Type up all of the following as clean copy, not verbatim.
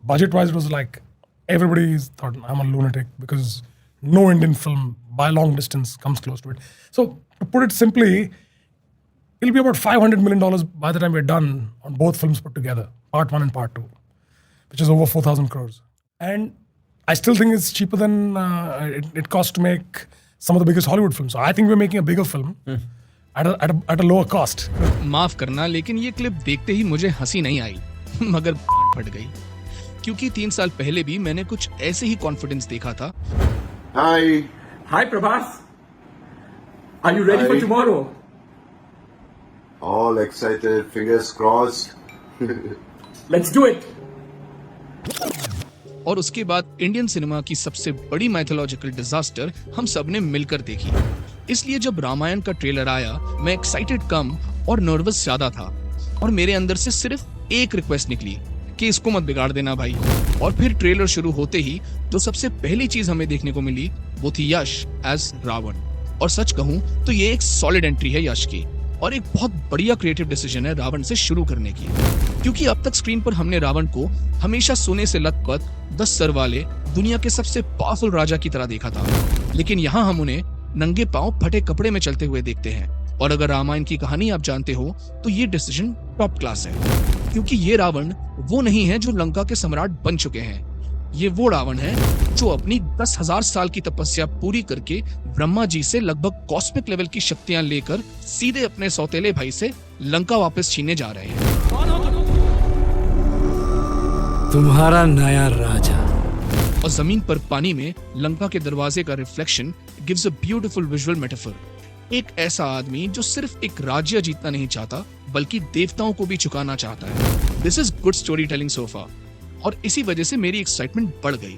budget-wise, it was like everybody thought I'm a lunatic because no Indian film by a long distance comes close to it. So to put it simply, it'll be about $500 million by the time we're done on both films put together, part 1 and part 2, which is over 4,000 crores. And I still think it's cheaper than it costs to make some of the biggest Hollywood films. So I think we're making a bigger film at a lower cost. माफ करना, लेकिन ये clip देखते ही मुझे हंसी नहीं आई मगर फट गई, क्योंकि 3 साल पहले भी मैंने कुछ ऐसे ही कॉन्फिडेंस देखा था। Hi Prabhas. Are you ready for tomorrow? All excited, fingers crossed. Let's do it. और उसके बाद इंडियन सिनेमा की सबसे बड़ी माइथोलॉजिकल डिजास्टर हम सब ने मिलकर देखी। इसलिए जब रामायण का ट्रेलर आया, मैं एक्साइटेड कम और नर्वस ज्यादा था, और मेरे अंदर से सिर्फ एक रिक्वेस्ट निकली कि इसको मत बिगाड़ देना भाई। और फिर ट्रेलर शुरू होते ही तो सबसे पहली चीज हमें देखने को मिली वो थी यश एज रावण। और सच कहूं तो ये एक सॉलिड एंट्री है यश की, और एक बहुत बढ़िया क्रिएटिव डिसीजन है रावण से शुरू करने की, क्योंकि अब तक स्क्रीन पर हमने रावण को हमेशा सोने से लथपथ 10 सर वाले दुनिया के सबसे पावरफुल राजा की तरह देखा था, लेकिन यहाँ हम उन्हें नंगे पांव फटे कपड़े में चलते हुए देखते हैं। और अगर रामायण की कहानी आप जानते हो तो ये डिसीजन टॉप क्लास है, क्योंकि ये रावण वो नहीं है जो लंका के सम्राट बन चुके हैं। ये वो रावण है जो अपनी 10,000 साल की तपस्या पूरी करके ब्रह्मा जी से लगभग कॉस्मिक लेवल की शक्तियां लेकर सीधे अपने सौतेले भाई से लंका वापस छीनने जा रहे हैं। तुम्हारा नया राजा। और जमीन पर पानी में लंका के दरवाजे का reflection gives a beautiful visual metaphor. एक ऐसा आदमी जो सिर्फ एक राज्य जीतना नहीं चाहता बल्कि देवताओं को भी चुकाना चाहता है। This is good story telling so far. और इसी वजह से मेरी एक्साइटमेंट बढ़ गई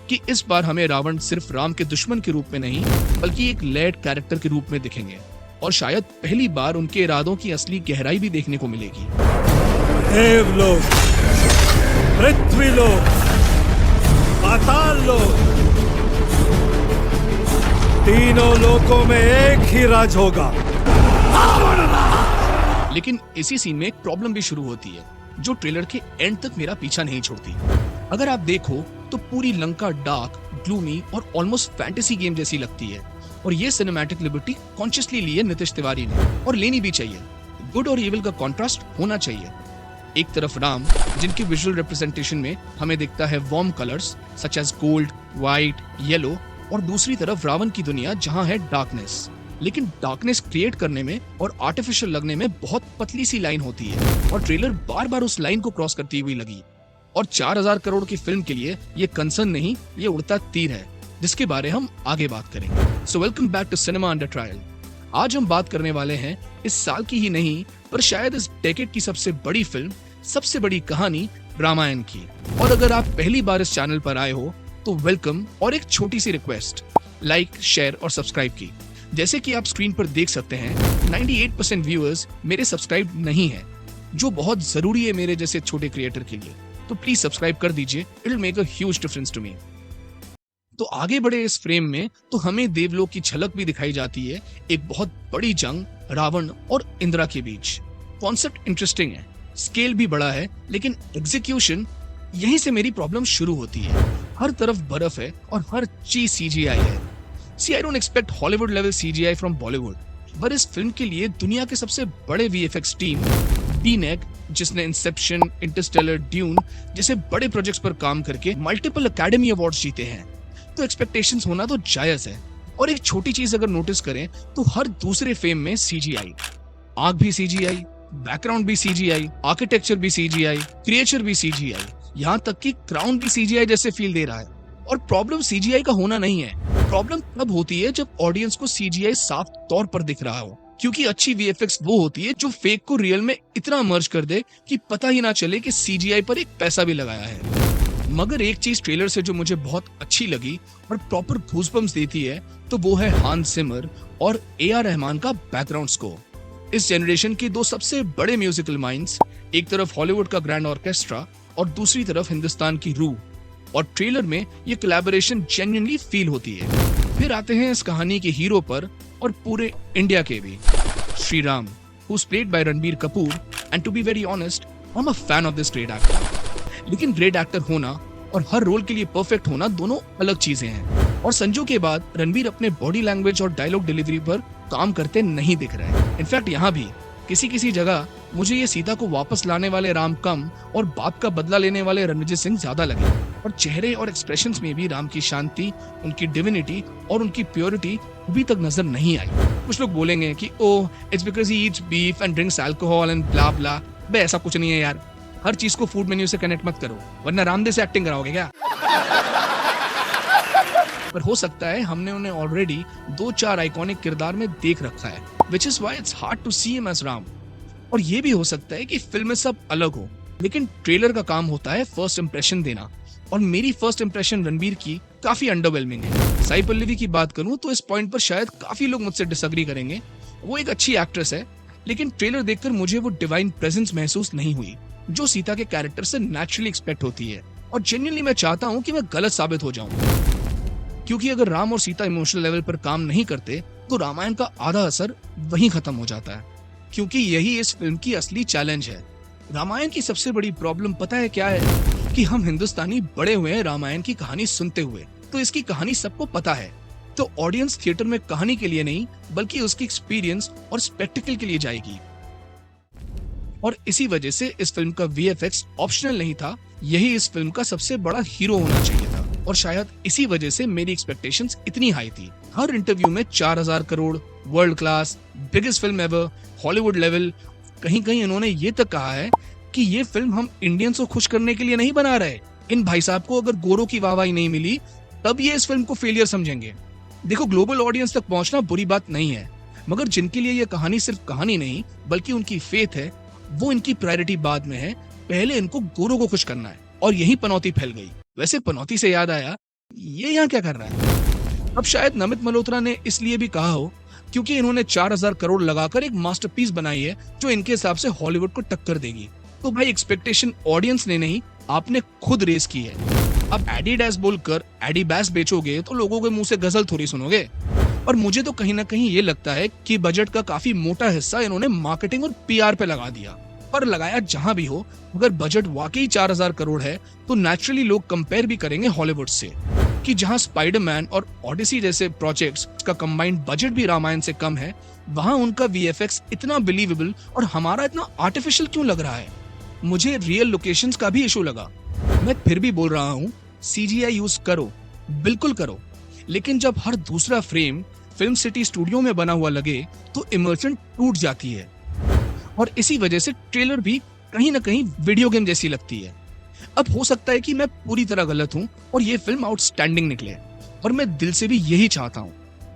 कि इस बार हमें रावण सिर्फ राम के दुश्मन के रूप में नहीं बल्कि एक लेड कैरेक्टर के रूप में दिखेंगे, और शायद पहली बार उनके इरादों की असली गहराई भी देखने को मिलेगी। देवलोक, पृथ्वीलोक, पाताल लोक, तीनों लोकों में एक ही राज होगा। लेकिन इसी सीन में एक प्रॉब्लम भी शुरू होती है जो ट्रेलर के एंड तक मेरा पीछा नहीं छोड़ती। अगर आप देखो तो पूरी लंका डार्क, ग्लूमी और ऑलमोस्ट फैंटेसी गेम जैसी लगती है, और ये सिनेमैटिक लिबर्टी कॉन्शियसली ली है नितिश तिवारी ने, और लेनी भी चाहिए। गुड और इविल का कॉन्ट्रास्ट होना चाहिए। एक तरफ राम, जिनके विजुअल रिप्रेजेंटेशन में हमें दिखता है warm colours such as gold, white, yellow, और दूसरी तरफ रावण की दुनिया जहां है डार्कनेस। लेकिन डार्कनेस क्रिएट करने में और आर्टिफिशियल लगने में बहुत पतली सी लाइन होती है, और ट्रेलर बार बार उस लाइन को क्रॉस करती हुई लगी। और 4,000 करोड़ की फिल्म के लिए ये कंसर्न नहीं, ये उड़ता तीर है, जिसके बारे हम आगे बात करेंगे। So welcome back to cinema under trial. आज हम बात करने वाले हैं इस साल की ही नहीं पर शायद इस डेकेड की सबसे बड़ी फिल्म, सबसे बड़ी कहानी रामायण की। और अगर आप पहली बार इस चैनल पर आए हो तो वेलकम, और एक छोटी सी रिक्वेस्ट, लाइक, शेयर और सब्सक्राइब की। जैसे कि आप स्क्रीन पर देख सकते हैं 98% व्यूअर्स मेरे सब्सक्राइब नहीं है, जो बहुत जरूरी है मेरे जैसे छोटे क्रिएटर के लिए। तो प्लीज सब्सक्राइब कर दीजिए, it will make a huge difference to me. तो आगे बढ़े इस फ्रेम में तो हमें देवलोक की झलक भी दिखाई जाती है, एक बहुत बड़ी जंग रावण और इंद्रा के बीच। कॉन्सेप्ट इंटरेस्टिंग है, स्केल भी बड़ा है, लेकिन एग्जीक्यूशन, यहीं से मेरी प्रॉब्लम शुरू होती है। हर तरफ बर्फ है और हर चीज CGI है। See, I don't expect Hollywood level CGI from Bollywood, पर इस फिल्म के लिए दुनिया के सबसे बड़े VFX टीम DNEG, जिसने इंसेप्शन, इंटरस्टेलर, ड्यून जैसे बड़े प्रोजेक्ट्स पर काम करके मल्टीपल अकेडमी अवार्ड्स जीते हैं, तो एक्सपेक्टेशंस होना तो जायज है। और एक छोटी चीज अगर नोटिस करें तो हर दूसरे फ्रेम में CGI, आग भी CGI, बैकग्राउंड भी CGI, आर्किटेक्चर भी CGI, क्रिएचर भी CGI, यहाँ तक कि क्राउन भी CGI जैसे फील दे रहा है। और प्रॉब्लम CGI का होना नहीं है, प्रॉब्लम तब होती है जब ऑडियंस को CGI साफ तौर पर दिख रहा हो, क्योंकि अच्छी VFX वो होती है जो फेक को रियल में इतना मर्ज कर दे कि पता ही ना चले कि CGI पर एक पैसा भी लगाया है। मगर एक चीज ट्रेलर से जो मुझे बहुत अच्छी लगी और प्रॉपर गूज़बम्प्स देती है तो वो है हांस जिमर और AR रहमान का बैकग्राउंड स्कोर। इस जनरेशन के 2 सबसे बड़े म्यूजिकल माइंड्स, एक तरफ हॉलीवुड का ग्रैंड ऑर्केस्ट्रा और दूसरी तरफ हिंदुस्तान की रूह, और ट्रेलर में ये कोलैबोरेशन जेन्युइनली फील होती है। फिर आते हैं इस कहानी के हीरो पर और पूरे इंडिया के भी, Shri Ram, who's played by Ranbir Kapoor, and to be very honest, I'm a fan of this great actor. लेकिन ग्रेट एक्टर होना और हर रोल के लिए परफेक्ट होना दोनों अलग चीजें हैं। और संजू के बाद रणवीर अपने बॉडी लैंग्वेज और डायलॉग डिलीवरी पर काम करते नहीं दिख रहे हैं। इनफैक्ट यहाँ भी किसी जगह मुझे ये सीता को वापस लाने वाले राम कम और बाप का बदला लेने वाले रणविजय सिंह ज्यादा लगे। और चेहरे और एक्सप्रेशंस में भी राम की शांति, उनकी डिविनिटी और उनकी प्योरिटी अभी तक नजर नहीं आई। कुछ लोग बोलेंगे कि oh it's because he eats beef and drinks alcohol and blah blah. बे ऐसा कुछ नहीं है यार, हर चीज को फूड मेन्यू से कनेक्ट मत करो वरना रामदेव से एक्टिंग कराओगे क्या। पर हो सकता है हमने उन्हें ऑलरेडी 2-4 आइकॉनिक किरदार में देख रखा है, which is why it's hard to see him as Ram. और ये भी हो सकता है कि फिल्म में सब अलग हो, लेकिन ट्रेलर का काम होता है फर्स्ट इंप्रेशन देना। और मेरी फर्स्ट इंप्रेशन रणबीर की काफी अंडरवेलमिंग है। साई पल्लवी की बात करूं तो इस पॉइंट पर शायद काफी लोग मुझसे डिसएग्री करेंगे। वो एक अच्छी एक्ट्रेस है, लेकिन ट्रेलर देखकर मुझे वो डिवाइन प्रेजेंस महसूस नहीं हुई जो सीता के कैरेक्टर से नेचुरली एक्सपेक्ट होती है। और जेन्युइनली मैं चाहता हूँ कि मैं गलत साबित हो जाऊं, क्योंकि अगर राम और सीता इमोशनल लेवल पर काम नहीं करते तो रामायण का आधा असर वहीं खत्म हो जाता है। क्योंकि यही इस फिल्म की असली चैलेंज है। रामायण की सबसे बड़ी प्रॉब्लम पता है क्या है? कि हम हिंदुस्तानी बड़े हुए हैं रामायण की कहानी सुनते हुए, तो इसकी कहानी सबको पता है। तो ऑडियंस थिएटर में कहानी के लिए नहीं बल्कि उसकी एक्सपीरियंस और स्पेक्टिकल के लिए जाएगी। और इसी वजह से इस फिल्म का VFX ऑप्शनल नहीं था, यही इस फिल्म का सबसे बड़ा हीरो होना चाहिए था। और शायद इसी वजह से मेरी एक्सपेक्टेशंस इतनी हाई थी। हर इंटरव्यू में 4000 crore, world class, biggest film ever, Hollywood level, कहीं इन्होंने ये तक कहा है कि ये फिल्म हम इंडियंस को खुश करने के लिए नहीं बना रहे। इन भाई साहब को अगर गोरों की वाहवाही नहीं मिली तब ये इस फिल्म को फेलियर समझेंगे। देखो, ग्लोबल ऑडियंस तक पहुंचना बुरी बात नहीं है, मगर जिनके लिए ये कहानी सिर्फ कहानी नहीं बल्कि उनकी फेथ है, वो इनकी प्रायोरिटी बाद में है। पहले इनको गोरों को खुश करना है। और यही पनौती फैल गई। वैसे पनौती से याद आया, ये यहाँ क्या कर रहा है? अब शायद नमित मल्होत्रा ने इसलिए भी कहा हो क्योंकि इन्होंने 4000 करोड़ लगाकर एक मास्टरपीस बनाई है जो इनके हिसाब से हॉलीवुड को टक्कर देगी। तो भाई एक्सपेक्टेशन ऑडियंस ने नहीं, आपने खुद रेस की है। अब एडिडास बोलकर एडिबास बेचोगे तो लोगों के मुंह से गजल थोड़ी सुनोगे। और मुझे तो कहीं ना कहीं ये लगता है कि बजट का काफी मोटा हिस्सा इन्होंने मार्केटिंग और PR पे लगा दिया। पर लगाया जहां भी हो, अगर बजट वाकई 4000 करोड़ है तो नेचुरली लोग कंपेयर भी करेंगे हॉलीवुड से, कि जहां स्पाइडरमैन और ओडिसी जैसे प्रोजेक्ट्स का कंबाइंड बजट भी रामायण से कम है, वहां उनका VFX इतना बिलीवेबल और हमारा इतना आर्टिफिशियल क्यों लग रहा है। मुझे रियल लोकेशंस का भी इशू लगा। मैं फिर भी बोल रहा हूँ, CGI यूज करो, बिल्कुल करो, लेकिन जब हर दूसरा फ्रेम फिल्म सिटी स्टूडियो में बना हुआ लगे तो इमर्शन टूट जाती है। और इसी वजह से ट्रेलर भी कहीं ना कहीं वीडियो गेम जैसी लगती है। अब हो सकता है कि मैं पूरी तरह गलत हूं और ये फिल्म आउटस्टैंडिंग निकले, और मैं दिल से भी यही चाहता हूं,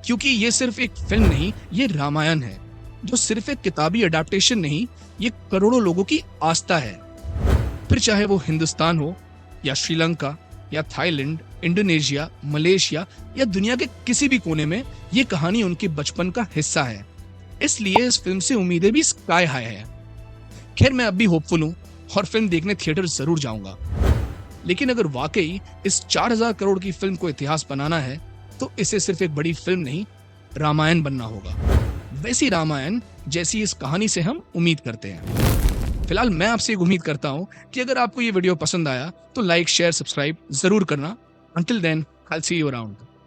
क्योंकि ये सिर्फ एक फिल्म नहीं, ये रामायण है जो सिर्फ एक किताबी अडेप्टेशन नहीं, ये करोड़ों लोगों की आस्था है। फिर चाहे वो हिंदुस्तान हो या श्रीलंका या थाईलैंड, इंडोनेशिया, मलेशिया या दुनिया के किसी भी कोने में, ये कहानी उनके बचपन का हिस्सा है। इसलिए इस फिल्म से उम्मीदें भी स्काई हाई है। खैर, मैं अब भी होपफुल हूँ और फिल्म देखने थिएटर जरूर जाऊंगा। लेकिन अगर वाकई इस 4000 करोड़ की फिल्म को इतिहास बनाना है तो इसे सिर्फ एक बड़ी फिल्म नहीं, रामायण बनना होगा। वैसी रामायण जैसी इस कहानी से हम उम्मीद करते हैं। फिलहाल मैं आपसे एक उम्मीद करता हूँ कि अगर आपको ये वीडियो पसंद आया तो लाइक, शेयर, सब्सक्राइब जरूर करना। Until then, I'll see you around.